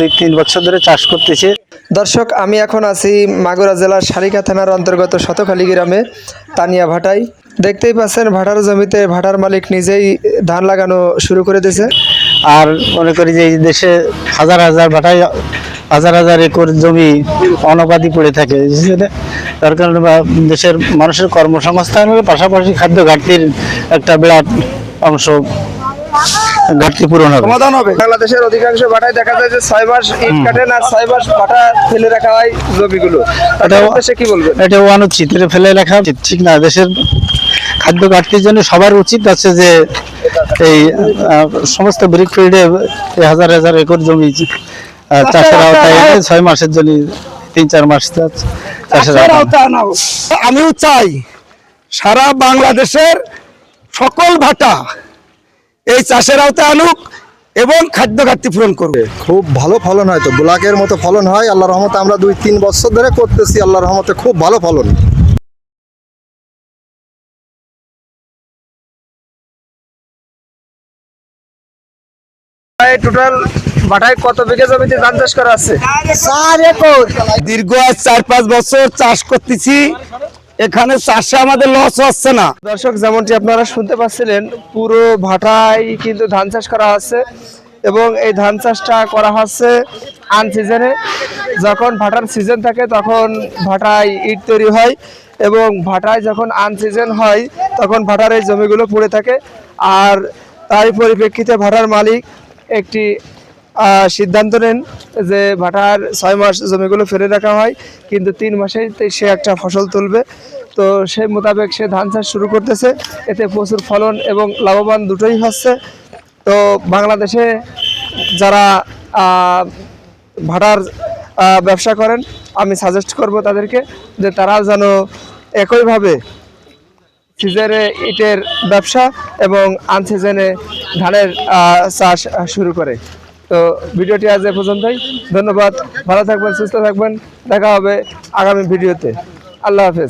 2-3 বছর ধরে চাষ করতেছি। দর্শক, আমি এখন আছি মাগুরা জেলার সারিকা থানার অন্তর্গত শতখালী গ্রামে তানিয়া ভাটায়। দেখতেই পাচ্ছেন ভাটার জমিতে ভাটার মালিক নিজেই ধান লাগানো শুরু করে দিয়েছে। আর মনে করি যে এই দেশে হাজার হাজার ভাটায় হাজার হাজার একর জমি অনাবাদি পড়ে থাকে, তার কারণে দেশের মানুষের কর্মসংস্থানের পাশাপাশি খাদ্য ঘাটতির একটা বিরাট অংশ ঘাটতি পূরণ হবে, সমাধান হবে। বাংলাদেশের অধিকাংশ ভাটায় দেখা যায় যে 6 মাস ইট কাটেন আর 6 মাস ভাটা ফেলে রাখা হয় জমিগুলো। এটা কি বলবেন? এটা অনুচিত, এটা ফেলে রাখা ঠিক না। দেশের খাদ্য ঘাটতির জন্য সবার উচিত আছে যে এই সমস্ত ব্রিক ফিল্ডে হাজার হাজার একর জমি চাষের আওতায় 6 মাসের জন্য 3-4 মাস চাষের আওতায়। আমিও চাই সারা বাংলাদেশের সকল ভাটা এই চাষের আওতায় আনুক এবং খাদ্য ঘাটতি পূরণ করবে। খুব ভালো ফলন হয়, তো ব্ল্যাকের মতো ফলন হয়। আল্লাহর রহমতে আমরা 2-3 বছর ধরে করতেছি, আল্লাহর রহমতে খুব ভালো ফলন। টোটাল ভাটায় কত বিঘা জমিতে ধান চাষ করা আছে? 4 একর। দীর্ঘ 4-5 বছর চাষ করতেছি, এখানে চাষে আমাদের লস হচ্ছে না। দর্শক, যেমনটি আপনারা শুনতে পাচ্ছিলেন, পুরো ভাটায় কিন্তু ধান চাষ করা হচ্ছে এবং এই ধান চাষটা করা হচ্ছে আনসিজনে। যখন ভাটার সিজন থাকে তখন ভাটায় ইট তৈরি হয় এবং ভাটায় যখন আনসিজন হয় তখন ভাটার এই জমিগুলো পড়ে থাকে। আর তাই পরিপ্রেক্ষিতে ভাটার মালিক একটি সিদ্ধান্ত নেন যে ভাটার 6 মাস জমিগুলো ফেলে রাখা হয়, কিন্তু 3 মাসেই সে একটা ফসল তুলবে। তো সেই মোতাবেক সে ধান চাষ শুরু করতেছে। এতে প্রচুর ফলন এবং লাভবান দুটোই হচ্ছে। তো বাংলাদেশে যারা ভাটার ব্যবসা করেন, আমি সাজেস্ট করব তাদেরকে যে তারাও যেন একইভাবে সিজনে ইটের ব্যবসা এবং আনসিজনে ধানের চাষ শুরু করে। তো ভিডিওটি আজ এ পর্যন্তই। ধন্যবাদ, ভালো থাকবেন, সুস্থ থাকবেন, দেখা হবে আগামী ভিডিওতে। আল্লাহ হাফেজ।